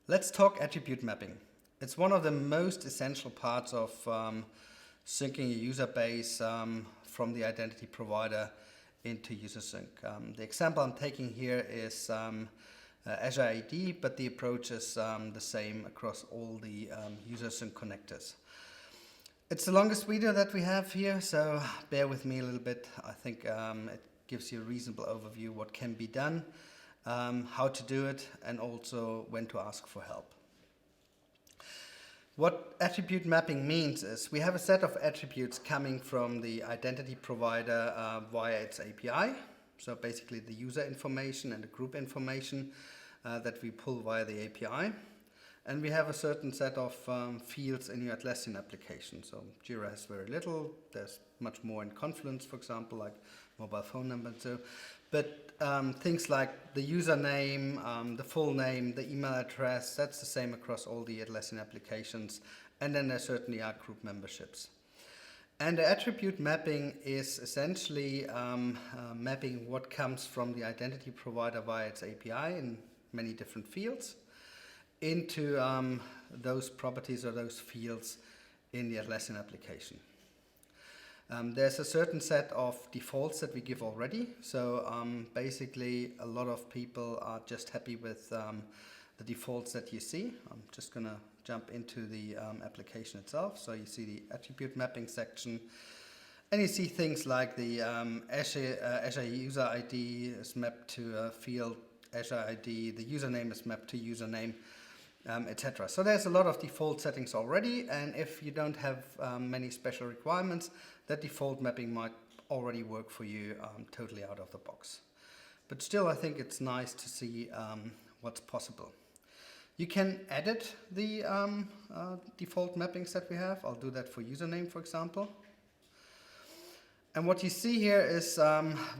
Let's talk attribute mapping. It's one of the most essential parts of syncing a user base from the identity provider into UserSync. The example I'm taking here is Azure AD, but the approach is the same across all the UserSync connectors. It's the longest video that we have here, so bear with me a little bit. I think it gives you a reasonable overview what can be done, how to do it, and also when to ask for help. What attribute mapping means is we have a set of attributes coming from the identity provider via its API. So basically the user information and the group information that we pull via the API. And we have a certain set of fields in your Atlassian application. So Jira has very little. There's much more in Confluence, for example, like mobile phone number and so. But things like the username, the full name, the email address, that's the same across all the Atlassian applications. And then there certainly are group memberships. And the attribute mapping is essentially mapping what comes from the identity provider via its API in many different fields into those properties or those fields in the Atlassian application. There's a certain set of defaults that we give already. So basically a lot of people are just happy with the defaults that you see. I'm just going to jump into the application itself. So you see the attribute mapping section. And you see things like the Azure user ID is mapped to a field Azure ID. The username is mapped to username, etc. So there's a lot of default settings already. And if you don't have many special requirements, that default mapping might already work for you totally out of the box. But still, I think it's nice to see what's possible. You can edit the default mappings that we have. I'll do that for username, for example. And what you see here is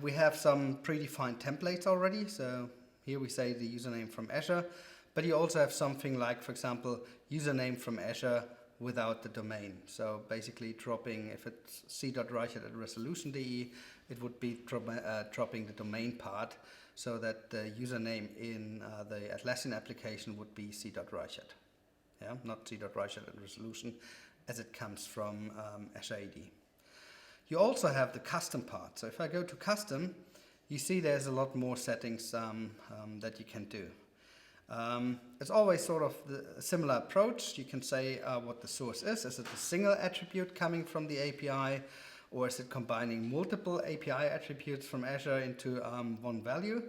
we have some predefined templates already. So here we say the username from Azure, but you also have something like, for example, username from Azure without the domain. So basically dropping, if it's c.reichert@resolution.de, it would be dropping the domain part so that the username in the Atlassian application would be c.reichert. Yeah, not c.reichert@resolution as it comes from Azure AD. You also have the custom part. So if I go to custom, you see there's a lot more settings that you can do. It's always sort of a similar approach. You can say what the source is. Is it a single attribute coming from the API, or is it combining multiple API attributes from Azure into one value?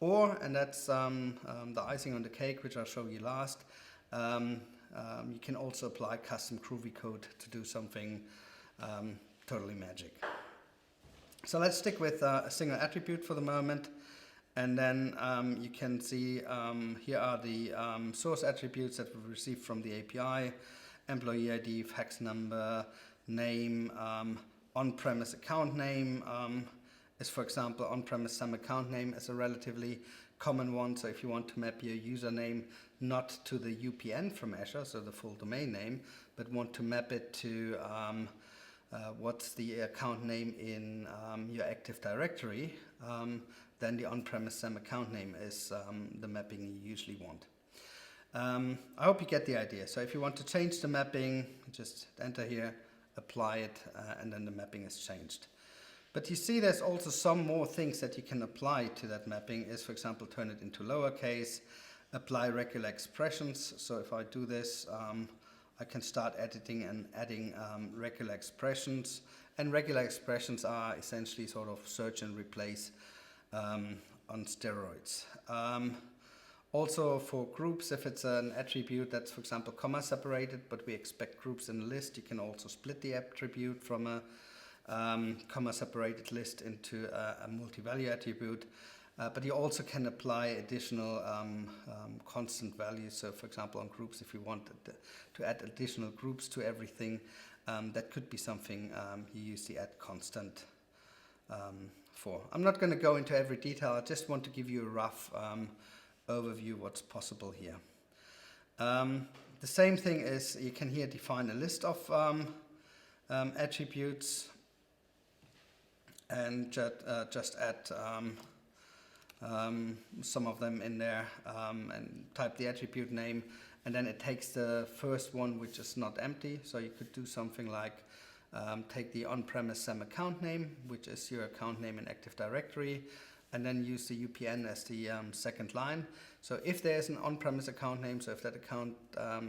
Or, and that's the icing on the cake, which I'll show you last, you can also apply custom Groovy code to do something totally magic. So let's stick with a single attribute for the moment. And then you can see here are the source attributes that we received from the API: employee ID, fax number, name, on-premise account name is, for example, on-premise some account name is a relatively common one. So if you want to map your username not to the UPN from Azure, so the full domain name, but want to map it to what's the account name in your Active Directory, then the on-premise SAM account name is the mapping you usually want. I hope you get the idea. So if you want to change the mapping, just enter here, apply it, and then the mapping is changed. But you see there's also some more things that you can apply to that mapping is, for example, turn it into lowercase, apply regular expressions. So if I do this, I can start editing and adding regular expressions. And regular expressions are essentially sort of search and replace on steroids. Also for groups, if it's an attribute that's, for example, comma separated, but we expect groups in a list, you can also split the attribute from a comma separated list into a multi-value attribute. But you also can apply additional constant values. So for example, on groups, if you want to add additional groups to everything, that could be something you use the add constant for. I'm not going to go into every detail. I just want to give you a rough overview of what's possible here. The same thing is you can here define a list of attributes and just add some of them in there, and type the attribute name, and then it takes the first one, which is not empty. So you could do something like take the on-premise SAM account name, which is your account name in Active Directory, and then use the UPN as the second line. So if there's an on-premise account name, so if that account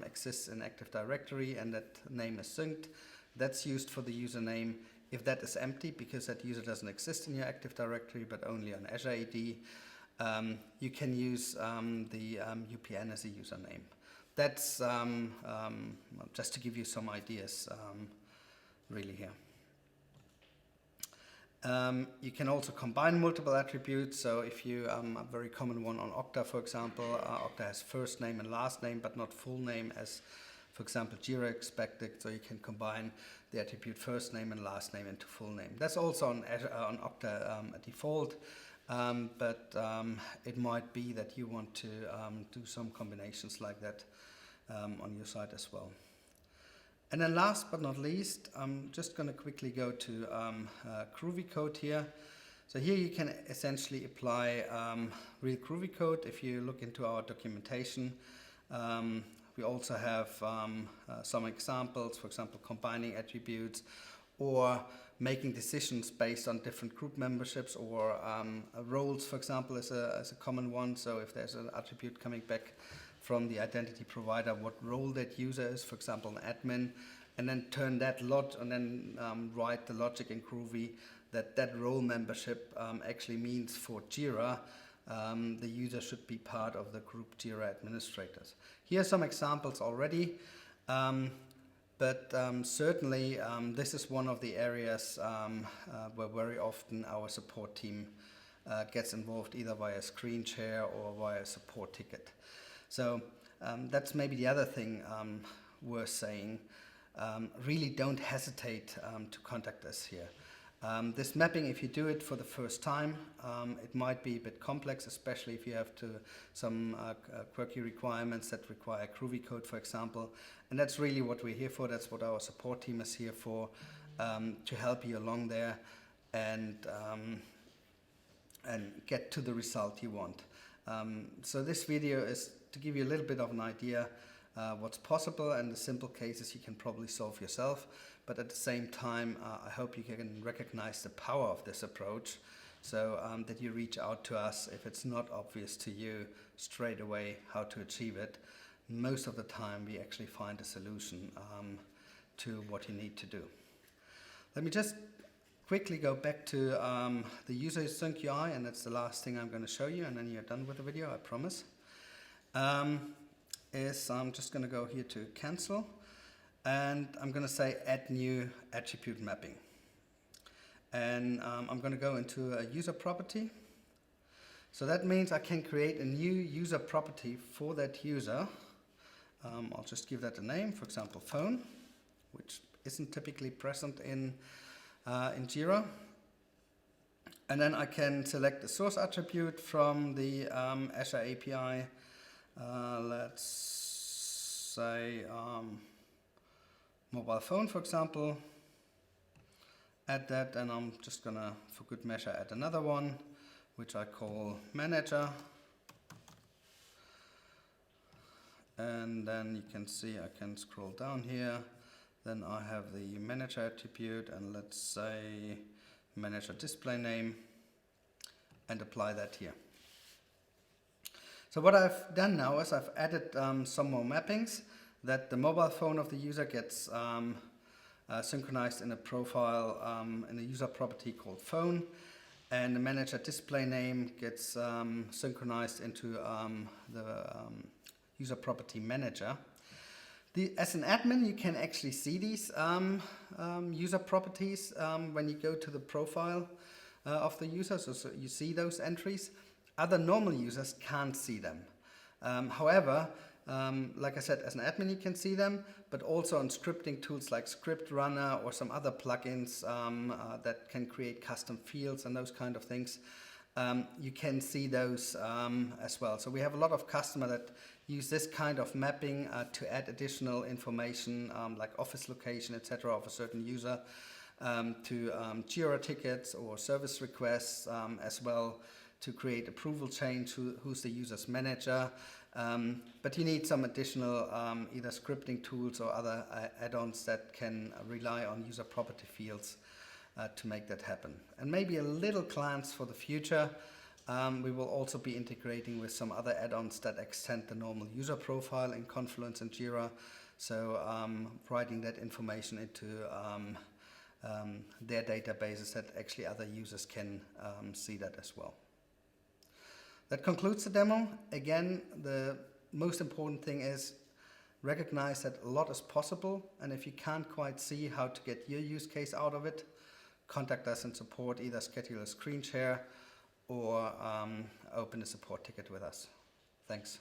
exists in Active Directory and that name is synced, that's used for the username. If that is empty, because that user doesn't exist in your Active Directory, but only on Azure AD, you can use the UPN as a username. That's just to give you some ideas, really here. You can also combine multiple attributes. So if you, a very common one on Okta, for example, Okta has first name and last name, but not full name as, for example, Jira expected. So you can combine the attribute first name and last name into full name. That's also on Azure, on Okta a default, but it might be that you want to do some combinations like that on your side as well. And then last but not least, I'm just going to quickly go to Groovy code here. So here you can essentially apply real Groovy code. If you look into our documentation, we also have some examples, for example, combining attributes or making decisions based on different group memberships, or roles, for example, is a common one. So if there's an attribute coming back from the identity provider, what role that user is, for example, an admin, and then turn that and then write the logic in Groovy that that role membership actually means for Jira, the user should be part of the group Jira administrators. Here are some examples already, but certainly this is one of the areas where very often our support team gets involved, either via screen share or via support ticket. So that's maybe the other thing worth saying. Really don't hesitate to contact us here. This mapping, if you do it for the first time, it might be a bit complex, especially if you have some quirky requirements that require Groovy code, for example. And that's really what we're here for. That's what our support team is here for, to help you along there and get to the result you want. So this video is to give you a little bit of an idea what's possible, and the simple cases you can probably solve yourself. But at the same time, I hope you can recognize the power of this approach, so that you reach out to us if it's not obvious to you straight away how to achieve it. Most of the time, we actually find a solution to what you need to do. Let me just quickly go back to the user sync UI, and that's the last thing I'm going to show you, and then you're done with the video, I promise. I'm just going to go here to cancel, and I'm going to say add new attribute mapping. And I'm going to go into a user property. So that means I can create a new user property for that user. I'll just give that a name, for example, phone, which isn't typically present in Jira. And then I can select the source attribute from the Azure API. Let's say mobile phone, for example. Add that, and I'm just gonna, for good measure, add another one, which I call manager. And then you can see I can scroll down here. Then I have the manager attribute, and let's say manager display name, and apply that here. So what I've done now is I've added some more mappings, that the mobile phone of the user gets synchronized in a profile in a user property called phone, and the manager display name gets synchronized into the user property manager. As an admin, you can actually see these user properties when you go to the profile of the user, so you see those entries. Other normal users can't see them. However, like I said, as an admin you can see them, but also on scripting tools like Script Runner or some other plugins that can create custom fields and those kind of things, you can see those as well. So we have a lot of customers that use this kind of mapping to add additional information like office location, etc. of a certain user to Jira tickets or service requests as well, to create approval chains, who's the user's manager. But you need some additional either scripting tools or other add-ons that can rely on user property fields to make that happen. And maybe a little glance for the future. We will also be integrating with some other add-ons that extend the normal user profile in Confluence and Jira. So writing that information into their databases that actually other users can see that as well. That concludes the demo. Again, the most important thing is recognize that a lot is possible, and if you can't quite see how to get your use case out of it, contact us in support, either schedule a screen share or open a support ticket with us. Thanks.